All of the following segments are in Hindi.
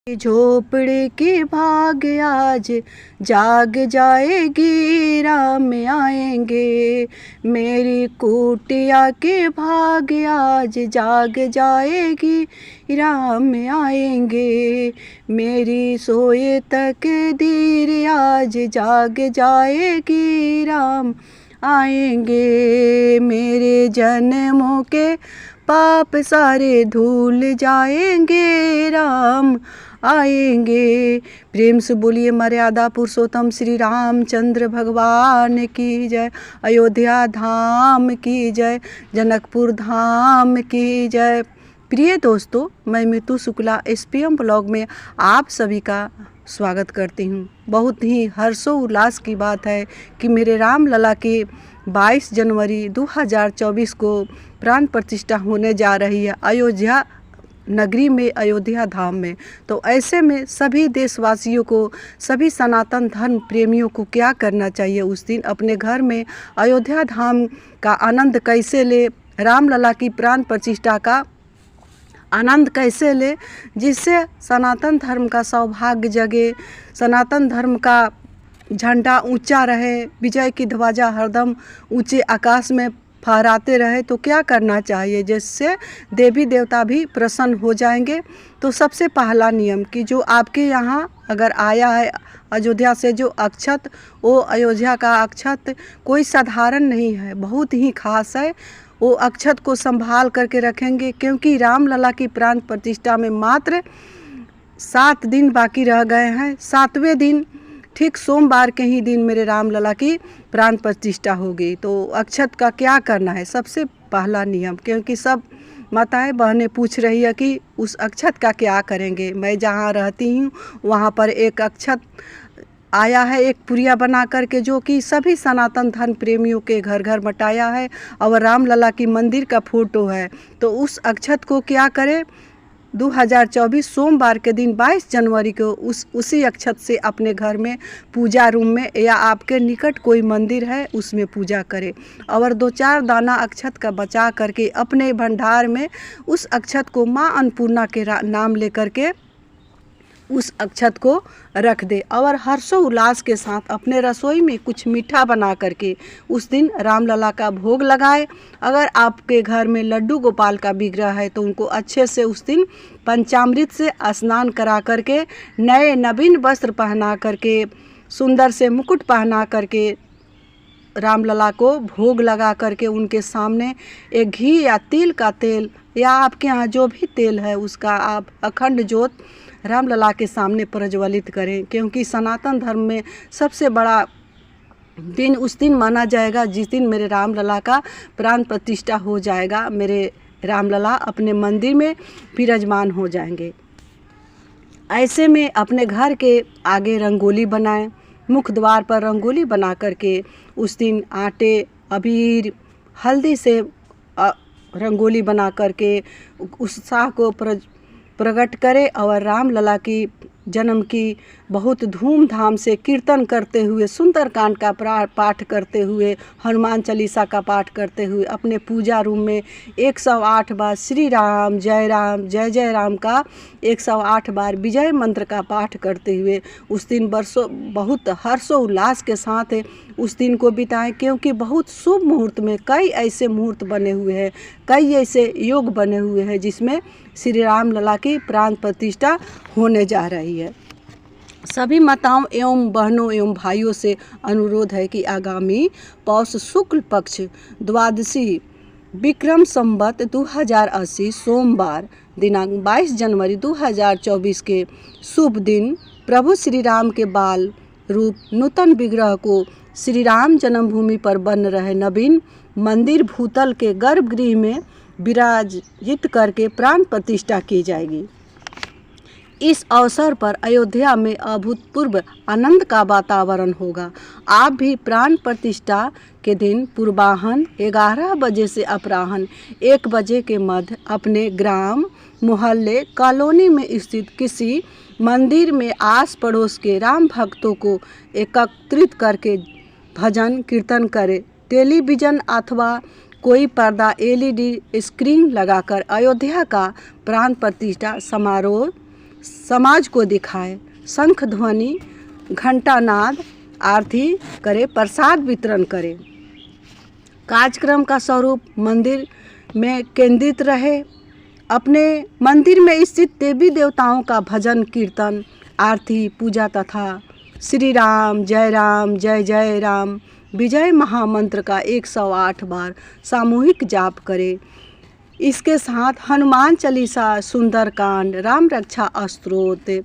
झोपड़े के भाग आज जाग जाएगी, राम आएंगे। मेरी कुटिया के भाग आज जाग जाएगी, राम आएंगे। मेरी सोए तकदीर आज जाग जाएगी, राम आएंगे। मेरे जन्मों के पाप सारे धुल जाएंगे, राम आएंगे। प्रेम से बोलिए मर्यादा पुरुषोत्तम श्री रामचंद्र भगवान की जय। अयोध्या धाम की जय, जनकपुर धाम की जय। प्रिय दोस्तों, मैं मितु शुक्ला SPM ब्लॉग में आप सभी का स्वागत करती हूँ। बहुत ही हर्षोल्लास की बात है कि मेरे राम लला के 22 जनवरी 2024 को प्राण प्रतिष्ठा होने जा रही है अयोध्या नगरी में, अयोध्या धाम में। तो ऐसे में सभी देशवासियों को, सभी सनातन धर्म प्रेमियों को क्या करना चाहिए उस दिन? अपने घर में अयोध्या धाम का आनंद कैसे ले, राम लला की प्राण प्रतिष्ठा का आनंद कैसे ले, जिससे सनातन धर्म का सौभाग्य जगे, सनातन धर्म का झंडा ऊंचा रहे, विजय की ध्वजा हरदम ऊंचे आकाश में फहराते रहे। तो क्या करना चाहिए जिससे देवी देवता भी प्रसन्न हो जाएंगे? तो सबसे पहला नियम कि जो आपके यहाँ अगर आया है अयोध्या से जो अक्षत, वो अयोध्या का अक्षत कोई साधारण नहीं है, बहुत ही खास है। वो अक्षत को संभाल करके रखेंगे, क्योंकि राम लला की प्राण प्रतिष्ठा में मात्र 7 दिन बाकी रह गए हैं। 7वें दिन ठीक सोमवार के ही दिन मेरे राम लला की प्राण प्रतिष्ठा होगी। तो अक्षत का क्या करना है, सबसे पहला नियम, क्योंकि सब माताएं बहनें पूछ रही है कि उस अक्षत का क्या करेंगे। मैं जहाँ रहती हूँ वहाँ पर एक अक्षत आया है, एक पुड़िया बना करके, जो कि सभी सनातन धर्म प्रेमियों के घर घर बटाया है और राम लला की मंदिर का फोटो है। तो उस अक्षत को क्या करें, 2024 सोमवार के दिन 22 जनवरी को उसी अक्षत से अपने घर में पूजा रूम में या आपके निकट कोई मंदिर है उसमें पूजा करें। और 2-4 दाना अक्षत का बचा करके अपने भंडार में उस अक्षत को माँ अन्नपूर्णा के नाम लेकर के उस अक्षत को रख दे। और हर्षोल्लास के साथ अपने रसोई में कुछ मीठा बना करके उस दिन राम लला का भोग लगाए। अगर आपके घर में लड्डू गोपाल का विग्रह है तो उनको अच्छे से उस दिन पंचामृत से स्नान करा करके, नए नवीन वस्त्र पहना करके, सुंदर से मुकुट पहना करके राम लला को भोग लगा करके उनके सामने एक घी या तिल का तेल या आपके यहाँ जो भी तेल है उसका आप अखंड ज्योत राम लला के सामने प्रज्वलित करें। क्योंकि सनातन धर्म में सबसे बड़ा दिन उस दिन माना जाएगा जिस दिन मेरे राम लला का प्राण प्रतिष्ठा हो जाएगा। मेरे राम लला अपने मंदिर में विराजमान हो जाएंगे। ऐसे में अपने घर के आगे रंगोली बनाएं, मुख्य द्वार पर रंगोली बना करके उस दिन आटे, अबीर, हल्दी से रंगोली बना करके उत्साह को प्रकट करे और राम लला की जन्म की बहुत धूमधाम से कीर्तन करते हुए, सुंदरकांड का पाठ करते हुए, हनुमान चालीसा का पाठ करते हुए अपने पूजा रूम में 108 बार श्री राम जय जय राम का 108 बार विजय मंत्र का पाठ करते हुए उस दिन बहुत हर्षोल्लास के साथ उस दिन को बिताएं। क्योंकि बहुत शुभ मुहूर्त में कई ऐसे मुहूर्त बने हुए हैं, कई ऐसे योग बने हुए हैं जिसमें श्री राम लला की प्राण प्रतिष्ठा होने जा रही है। सभी माताओं एवं बहनों एवं भाइयों से अनुरोध है कि आगामी पौष शुक्ल पक्ष द्वादशी विक्रम संवत 2080 सोमवार दिनांक 22 जनवरी 2024 के शुभ दिन प्रभु श्री राम के बाल रूप नूतन विग्रह को श्री राम जन्मभूमि पर बन रहे नवीन मंदिर भूतल के गर्भगृह में विराजित करके प्राण प्रतिष्ठा की जाएगी। इस अवसर पर अयोध्या में अभूतपूर्व आनंद का वातावरण होगा। आप भी प्राण प्रतिष्ठा के दिन पूर्वाह्न 11 बजे से अपराह्न 1 बजे के मध्य अपने ग्राम, मोहल्ले, कॉलोनी में स्थित किसी मंदिर में आस पड़ोस के राम भक्तों को एकत्रित करके भजन कीर्तन करें। टेलीविज़न अथवा कोई पर्दा LED स्क्रीन लगाकर अयोध्या का प्राण प्रतिष्ठा समारोह समाज को दिखाए, शंख ध्वनि, घंटा नाद, आरती करे, प्रसाद वितरण करे। कार्यक्रम का स्वरूप मंदिर में केंद्रित रहे। अपने मंदिर में स्थित देवी देवताओं का भजन कीर्तन, आरती, पूजा तथा श्री राम जय जय राम विजय महामंत्र का 108 बार सामूहिक जाप करे। इसके साथ हनुमान चालीसा, सुंदरकांड, राम रक्षा स्तोत्र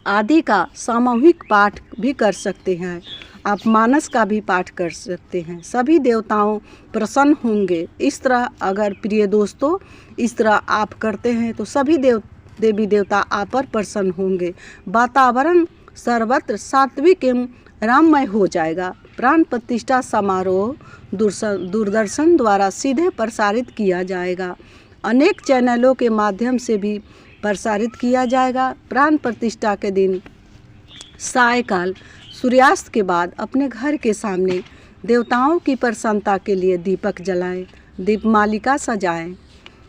आदि का सामूहिक पाठ भी कर सकते हैं। आप मानस का भी पाठ कर सकते हैं। सभी देवताओं प्रसन्न होंगे। इस तरह अगर प्रिय दोस्तों इस तरह आप करते हैं तो सभी देवी देवता आप पर प्रसन्न होंगे। वातावरण सर्वत्र सात्विक एवं राममय हो जाएगा। प्राण प्रतिष्ठा समारोह दूरदर्शन द्वारा सीधे प्रसारित किया जाएगा। अनेक चैनलों के माध्यम से भी प्रसारित किया जाएगा। प्राण प्रतिष्ठा के दिन सायकाल सूर्यास्त के बाद अपने घर के सामने देवताओं की प्रसन्नता के लिए दीपक जलाएं, दीपमालिका सजाएं।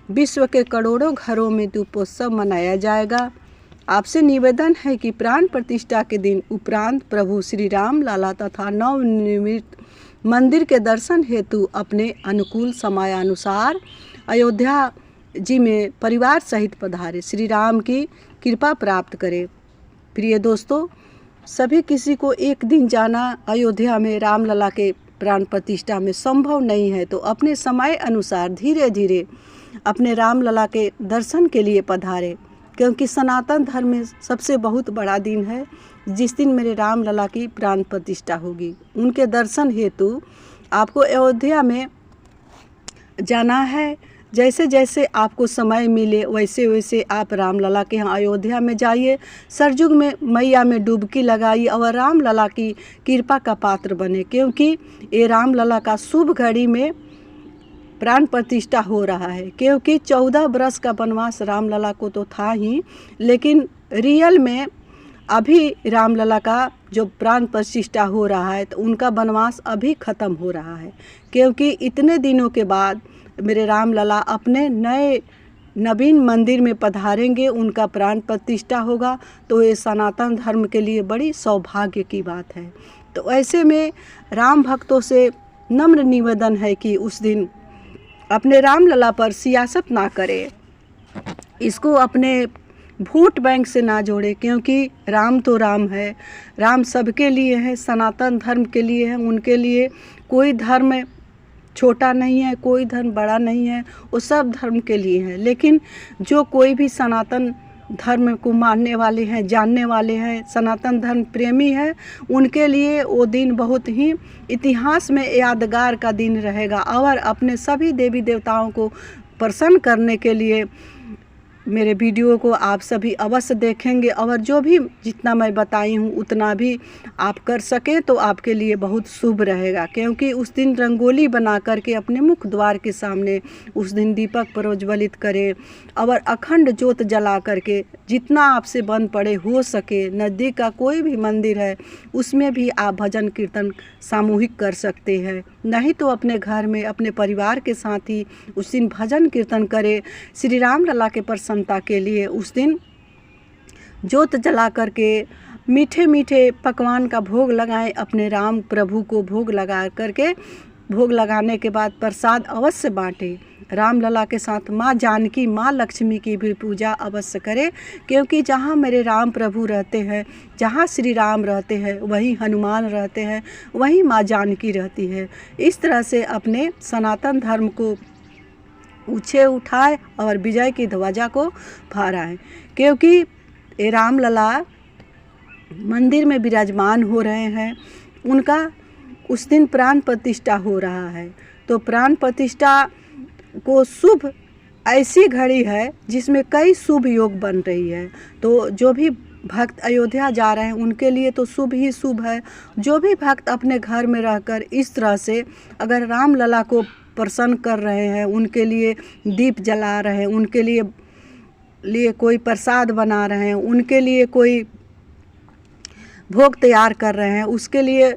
विश्व के करोड़ों घरों में दीपोत्सव मनाया जाएगा। आपसे निवेदन है कि प्राण प्रतिष्ठा के दिन उपरांत प्रभु श्री राम लला तथा नवनिर्मित मंदिर के दर्शन हेतु अपने अनुकूल समयानुसार अयोध्या जी में परिवार सहित पधारे, श्री राम की कृपा प्राप्त करें। प्रिय दोस्तों, सभी किसी को एक दिन जाना अयोध्या में रामलला के प्राण प्रतिष्ठा में संभव नहीं है, तो अपने समय अनुसार धीरे धीरे अपने रामलला के दर्शन के लिए पधारे, क्योंकि सनातन धर्म में सबसे बहुत बड़ा दिन है जिस दिन मेरे रामलला की प्राण प्रतिष्ठा होगी। उनके दर्शन हेतु आपको अयोध्या में जाना है। जैसे जैसे आपको समय मिले वैसे वैसे आप रामलला के यहाँ अयोध्या में जाइए, सरजुग में मैया में डुबकी लगाइए और रामलला की कृपा का पात्र बने, क्योंकि ये रामलला का शुभ घड़ी में प्राण प्रतिष्ठा हो रहा है। क्योंकि 14 वर्ष का वनवास रामलला को तो था ही, लेकिन रियल में अभी रामलला का जो प्राण प्रतिष्ठा हो रहा है तो उनका वनवास अभी ख़त्म हो रहा है। क्योंकि इतने दिनों के बाद मेरे रामलला अपने नए नवीन मंदिर में पधारेंगे, उनका प्राण प्रतिष्ठा होगा, तो ये सनातन धर्म के लिए बड़ी सौभाग्य की बात है। तो ऐसे में राम भक्तों से नम्र निवेदन है कि उस दिन अपने रामलला पर सियासत ना करें, इसको अपने वोट बैंक से ना जोड़े, क्योंकि राम तो राम है, राम सबके लिए है, सनातन धर्म के लिए है। उनके लिए कोई धर्म छोटा नहीं है, कोई धर्म बड़ा नहीं है, वो सब धर्म के लिए है। लेकिन जो कोई भी सनातन धर्म को मानने वाले हैं, जानने वाले हैं, सनातन धर्म प्रेमी है, उनके लिए वो दिन बहुत ही इतिहास में यादगार का दिन रहेगा। और अपने सभी देवी देवताओं को प्रसन्न करने के लिए मेरे वीडियो को आप सभी अवश्य देखेंगे, और जो भी जितना मैं बताई हूँ उतना भी आप कर सकें तो आपके लिए बहुत शुभ रहेगा। क्योंकि उस दिन रंगोली बना करके अपने मुख द्वार के सामने उस दिन दीपक प्रज्वलित करें और अखंड ज्योत जला करके जितना आपसे बन पड़े हो सके, नज़दीक का कोई भी मंदिर है उसमें भी आप भजन कीर्तन सामूहिक कर सकते हैं। नहीं तो अपने घर में अपने परिवार के साथ ही उस दिन भजन कीर्तन करें। श्री राम लला के प्रसन्नता के लिए उस दिन ज्योत जला करके मीठे मीठे पकवान का भोग लगाएं, अपने राम प्रभु को भोग लगा करके, भोग लगाने के बाद प्रसाद अवश्य बांटें। रामलला के साथ माँ जानकी, माँ लक्ष्मी की भी पूजा अवश्य करें, क्योंकि जहाँ मेरे राम प्रभु रहते हैं, जहाँ श्री राम रहते हैं, वहीं हनुमान रहते हैं, वहीं माँ जानकी रहती है। इस तरह से अपने सनातन धर्म को ऊँचे उठाए और विजय की ध्वजा को फहराएं। क्योंकि ये रामलला मंदिर में विराजमान हो रहे हैं, उनका उस दिन प्राण प्रतिष्ठा हो रहा है। तो प्राण प्रतिष्ठा को शुभ ऐसी घड़ी है जिसमें कई शुभ योग बन रही है। तो जो भी भक्त अयोध्या जा रहे हैं उनके लिए तो शुभ ही शुभ है। जो भी भक्त अपने घर में रहकर इस तरह से अगर रामलला को प्रसन्न कर रहे हैं, उनके लिए दीप जला रहे हैं, उनके लिए कोई प्रसाद बना रहे हैं, उनके लिए कोई भोग तैयार कर रहे हैं, उसके लिए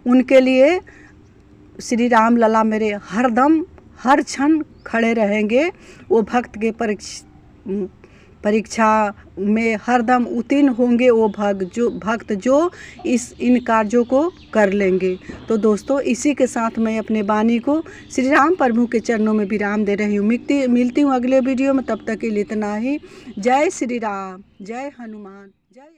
उनके लिए श्री राम लला मेरे हरदम हर क्षण खड़े रहेंगे। वो भक्त के परीक्षा में हरदम उत्तीर्ण होंगे वो भक्त जो इन कार्यों को कर लेंगे। तो दोस्तों, इसी के साथ मैं अपने वाणी को श्री राम प्रभु के चरणों में विराम दे रही हूँ। मिलती हूँ अगले वीडियो में, तब तक के लिए इतना ही। जय श्री राम, जय हनुमान, जय